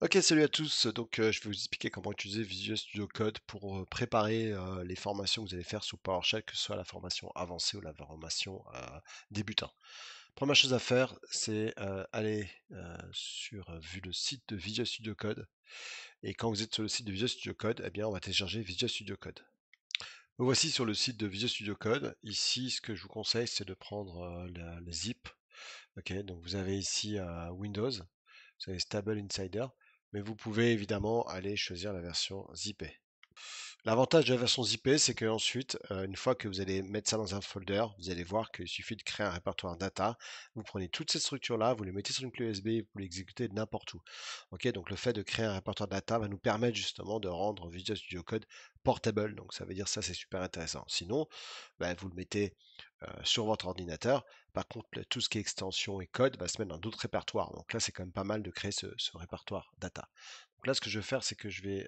Ok, salut à tous. Donc, je vais vous expliquer comment utiliser Visual Studio Code pour préparer les formations que vous allez faire sous PowerShell, que ce soit la formation avancée ou la formation débutant. Première chose à faire, c'est aller sur vu le site de Visual Studio Code. Et quand vous êtes sur le site de Visual Studio Code, eh bien, on va télécharger Visual Studio Code. Me voici sur le site de Visual Studio Code. Ici, ce que je vous conseille, c'est de prendre le zip. Ok, donc vous avez ici Windows, vous avez Stable Insider, mais vous pouvez évidemment aller choisir la version zippée. L'avantage de la version zippée, c'est que ensuite, une fois que vous allez mettre ça dans un folder, vous allez voir qu'il suffit de créer un répertoire data. Vous prenez toutes ces structures-là, vous les mettez sur une clé USB, vous les exécutez n'importe où. Ok, donc le fait de créer un répertoire data va nous permettre justement de rendre Visual Studio Code portable. Donc ça veut dire ça, c'est super intéressant. Sinon, bah, vous le mettez sur votre ordinateur. Par contre, tout ce qui est extension et code va se mettre dans d'autres répertoires. Donc là, c'est quand même pas mal de créer ce répertoire data. Donc là, ce que je vais faire, c'est que je vais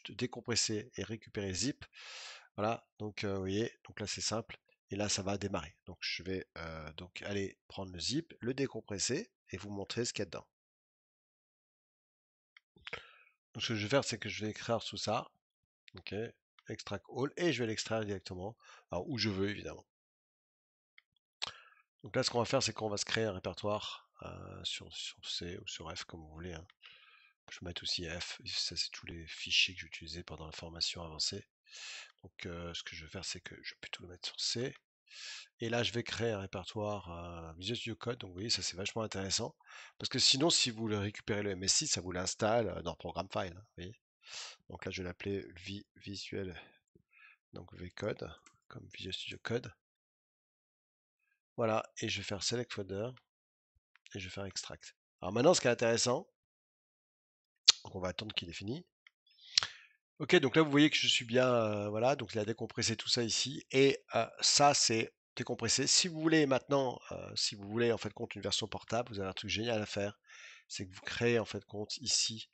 décompresser et récupérer zip. Voilà, donc vous voyez, donc là c'est simple. Et là, ça va démarrer. Donc je vais donc aller prendre le zip, le décompresser et vous montrer ce qu'il y a dedans. Donc ce que je vais faire, c'est que je vais écrire sous ça. Ok, extract all et je vais l'extraire directement. Alors où je veux évidemment. Donc là, ce qu'on va faire, c'est qu'on va se créer un répertoire sur C ou sur F, comme vous voulez, hein. Je vais mettre aussi F, ça c'est tous les fichiers que j'ai utilisés pendant la formation avancée. Donc ce que je vais faire, c'est que je vais plutôt le mettre sur C. Et là, je vais créer un répertoire Visual Studio Code. Donc vous voyez, ça c'est vachement intéressant. Parce que sinon, si vous le récupérez le MSI, ça vous l'installe dans Program File, hein, vous voyez. Donc là, je vais l'appeler Visual, donc VCode, comme Visual Studio Code. Voilà, et je vais faire Select Folder, et je vais faire Extract. Alors maintenant, ce qui est intéressant, donc on va attendre qu'il ait fini. Ok, donc là vous voyez que je suis bien, voilà, donc il a décompressé tout ça ici, et ça c'est décompressé. Si vous voulez maintenant, si vous voulez en fait compte une version portable, vous avez un truc génial à faire, c'est que vous créez en fait compte ici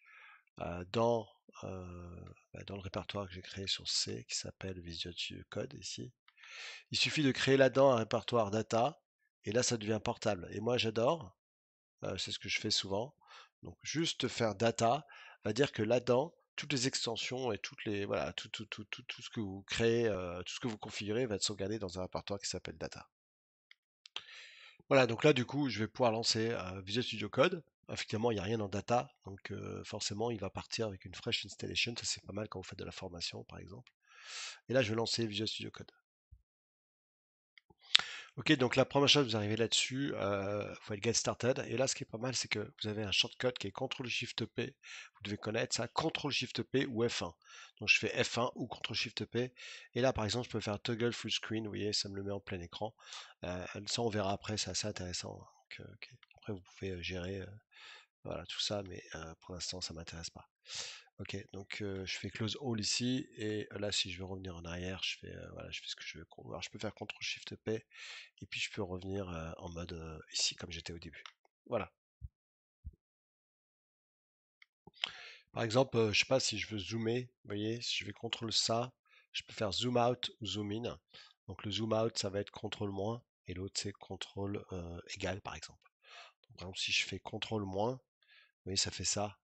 dans dans le répertoire que j'ai créé sur C qui s'appelle Visual Studio Code ici. Il suffit de créer là-dedans un répertoire data, et là ça devient portable. Et moi j'adore, c'est ce que je fais souvent. Donc juste faire data va dire que là-dedans, toutes les extensions et toutes les voilà, tout ce que vous créez, tout ce que vous configurez va être sauvegardé dans un répertoire qui s'appelle data. Voilà, donc là du coup, je vais pouvoir lancer Visual Studio Code. Effectivement, il n'y a rien dans data, donc forcément, il va partir avec une fresh installation. Ça, c'est pas mal quand vous faites de la formation, par exemple. Et là, je vais lancer Visual Studio Code. Ok, donc la première chose, vous arrivez là-dessus, vous faites Get Started, et là ce qui est pas mal, c'est que vous avez un shortcut qui est CTRL-SHIFT-P, vous devez connaître ça, CTRL-SHIFT-P ou F1. Donc je fais F1 ou CTRL-SHIFT-P, et là par exemple je peux faire Toggle Full Screen, vous voyez, ça me le met en plein écran. Ça on verra après, c'est assez intéressant, hein. Donc, ok. Après vous pouvez gérer voilà, tout ça, mais pour l'instant ça m'intéresse pas. Ok, donc je fais close all ici, et là si je veux revenir en arrière, je fais, voilà, je fais ce que je veux. Alors je peux faire CTRL SHIFT P, et puis je peux revenir en mode ici comme j'étais au début. Voilà. Par exemple, je sais pas si je veux zoomer, vous voyez, si je vais CTRL ça, je peux faire zoom out ou zoom in. Donc le zoom out, ça va être CTRL moins, et l'autre c'est CTRL égal par exemple. Donc, par exemple, si je fais CTRL moins, vous voyez, ça fait ça.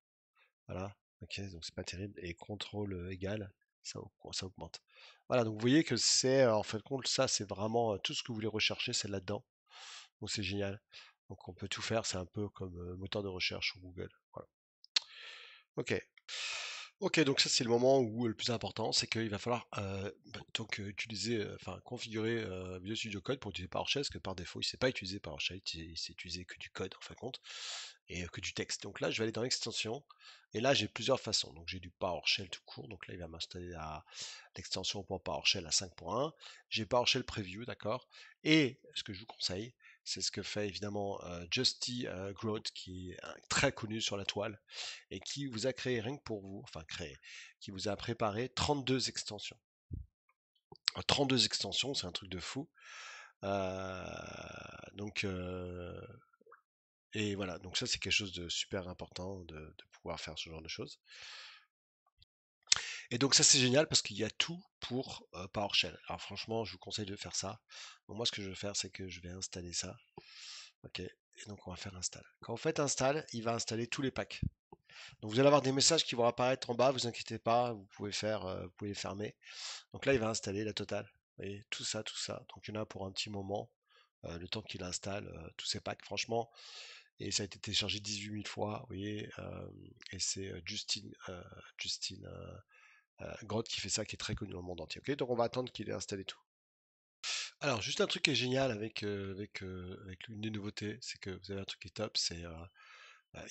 Voilà. Ok, donc c'est pas terrible. Et CTRL égal, ça augmente. Voilà, donc vous voyez que c'est en fait compte, ça c'est vraiment tout ce que vous voulez rechercher, c'est là-dedans. Donc c'est génial. Donc on peut tout faire, c'est un peu comme moteur de recherche sur Google. Voilà. Ok. Ok, donc ça c'est le moment où le plus important, c'est qu'il va falloir donc utiliser, enfin configurer Visual Studio Code pour utiliser PowerShell, parce que par défaut il ne sait pas utiliser PowerShell, il sait utiliser que du code en fin de compte, et que du texte. Donc là je vais aller dans l'extension, et là j'ai plusieurs façons. Donc j'ai du PowerShell tout court, donc là il va m'installer l'extension pour PowerShell à 5.1. J'ai PowerShell Preview, d'accord. Et ce que je vous conseille, c'est ce que fait évidemment Justy Groth, qui est très connu sur la toile, et qui vous a créé rien que pour vous, enfin créé, qui vous a préparé 32 extensions. 32 extensions, c'est un truc de fou. Euh, donc, et voilà, donc ça c'est quelque chose de super important de pouvoir faire ce genre de choses. Et donc ça c'est génial parce qu'il y a tout pour PowerShell. Alors franchement, je vous conseille de faire ça. Donc moi ce que je vais faire, c'est que je vais installer ça. Ok, et donc on va faire install. Quand vous faites install, il va installer tous les packs. Donc vous allez avoir des messages qui vont apparaître en bas, vous inquiétez pas, vous pouvez les fermer. Donc là, il va installer la totale. Vous voyez, tout ça, tout ça. Donc il y en a pour un petit moment, le temps qu'il installe tous ces packs, franchement. Et ça a été téléchargé 18 000 fois, vous voyez. Et c'est Justine Grotte qui fait ça, qui est très connu dans le monde entier. Ok, donc on va attendre qu'il ait installé tout. Alors, juste un truc qui est génial avec l'une des nouveautés, c'est que vous avez un truc qui est top, c'est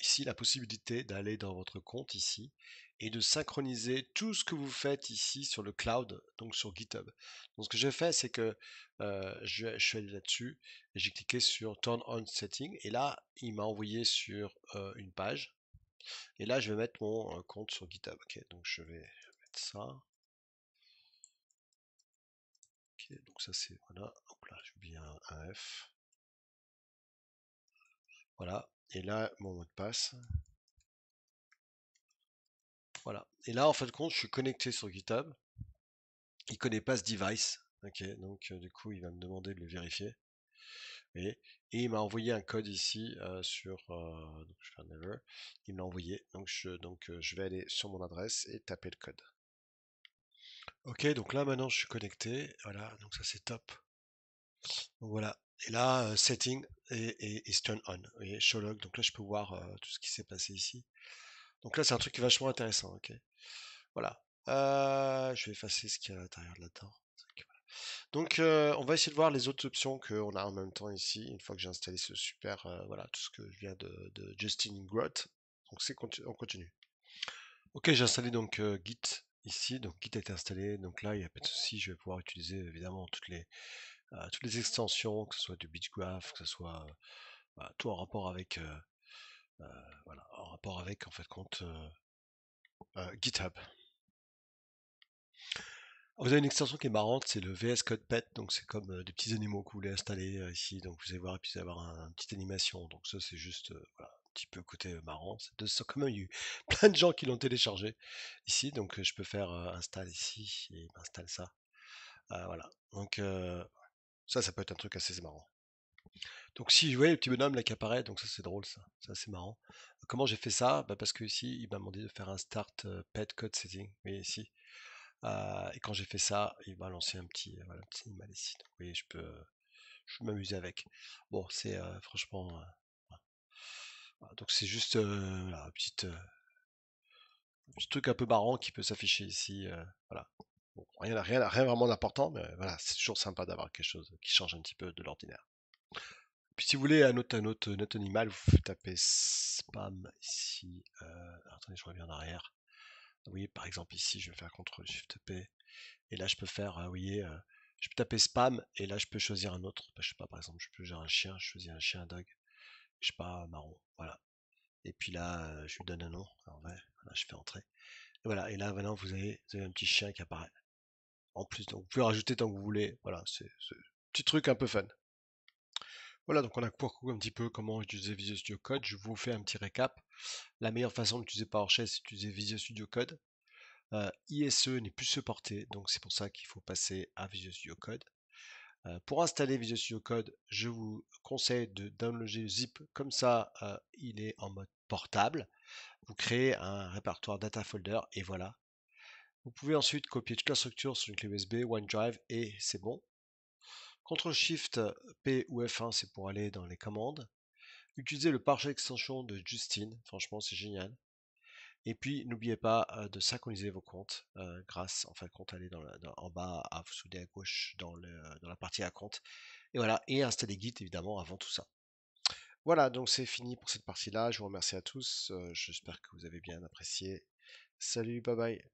ici la possibilité d'aller dans votre compte ici et de synchroniser tout ce que vous faites ici sur le cloud, donc sur GitHub. Donc ce que j'ai fait, c'est que je suis allé là-dessus et j'ai cliqué sur Turn on Setting et là, il m'a envoyé sur une page. Et là, je vais mettre mon compte sur GitHub. Ok, donc je vais mettre ça. Ok, donc ça c'est voilà. Hop là, j'ai oublié un F. Voilà. Et là, mon mot de passe. Voilà. Et là, en fin de compte, je suis connecté sur GitHub. Il connaît pas ce device. Ok, donc du coup, il va me demander de le vérifier. Et il m'a envoyé un code ici donc je fais un never. Il me l'a envoyé. Donc je vais aller sur mon adresse et taper le code. Ok, donc là maintenant je suis connecté. Voilà, donc ça c'est top. Donc voilà. Et là, setting et turn on. Vous voyez, show log. Donc là, je peux voir tout ce qui s'est passé ici. Donc là, c'est un truc qui est vachement intéressant. Ok. Voilà. Je vais effacer ce qu'il y a à l'intérieur de là-dedans. Donc, on va essayer de voir les autres options qu'on a en même temps ici. Une fois que j'ai installé ce super, voilà, tout ce que je viens de Justin Groth. Donc, on continue. Ok, j'ai installé donc Git ici. Donc, Git a été installé. Donc là, il n'y a pas de souci. Je vais pouvoir utiliser évidemment toutes les extensions, que ce soit du Beachgraph, que ce soit tout en rapport avec, voilà, en rapport avec en fait compte GitHub. Vous avez une extension qui est marrante, c'est le VS Code Pet, donc c'est comme des petits animaux que vous voulez installer ici, donc vous allez voir, et puis vous allez avoir une petite animation, donc ça c'est juste voilà, un petit peu côté marrant. Quand même, il y a eu plein de gens qui l'ont téléchargé ici, donc je peux faire install ici et il m'installe ça. Voilà, donc ça peut être un truc assez marrant. Donc si vous voyez le petit bonhomme là qui apparaît, donc ça c'est drôle ça, c'est assez marrant. Comment j'ai fait ça? Bah, parce que ici il m'a demandé de faire un start pet code setting, vous voyez ici. Et quand j'ai fait ça, il m'a lancé voilà, un petit animal ici. Donc, vous voyez, je peux m'amuser avec. Bon, c'est franchement, voilà. Donc c'est juste voilà, un petit truc un peu marrant qui peut s'afficher ici. Voilà. Bon, rien vraiment d'important, mais voilà, c'est toujours sympa d'avoir quelque chose qui change un petit peu de l'ordinaire. Puis si vous voulez un autre animal, vous tapez spam ici. Alors, attendez, je reviens en arrière. Oui, par exemple ici, je vais faire CTRL SHIFT P. Et là, je peux faire, vous voyez, je peux taper spam et là, je peux choisir un autre. Bah, je sais pas, par exemple, je peux choisir un chien, je choisis un chien, un dog. Je sais pas, marron. Voilà. Et puis là, je lui donne un nom. Alors, ouais, voilà, je fais entrer. Et voilà. Et là, maintenant, vous avez un petit chien qui apparaît. En plus, donc vous pouvez rajouter tant que vous voulez. Voilà, c'est un petit truc un peu fun. Voilà, donc on a parcouru un petit peu comment utiliser Visual Studio Code. Je vous fais un petit récap. La meilleure façon d'utiliser PowerShell, c'est d'utiliser Visual Studio Code. ISE n'est plus supporté, donc c'est pour ça qu'il faut passer à Visual Studio Code. Pour installer Visual Studio Code, je vous conseille de downloader le zip, comme ça il est en mode portable. Vous créez un répertoire data folder et voilà. Vous pouvez ensuite copier toute la structure sur une clé USB, OneDrive et c'est bon. CTRL-SHIFT P ou F1, c'est pour aller dans les commandes. Utilisez le PowerShell extension de Justine, franchement c'est génial. Et puis n'oubliez pas de synchroniser vos comptes grâce, en fin de compte, aller en bas à vous souder à gauche dans la partie à compte. Et voilà, et installer Git évidemment avant tout ça. Voilà, donc c'est fini pour cette partie-là. Je vous remercie à tous. J'espère que vous avez bien apprécié. Salut, bye bye.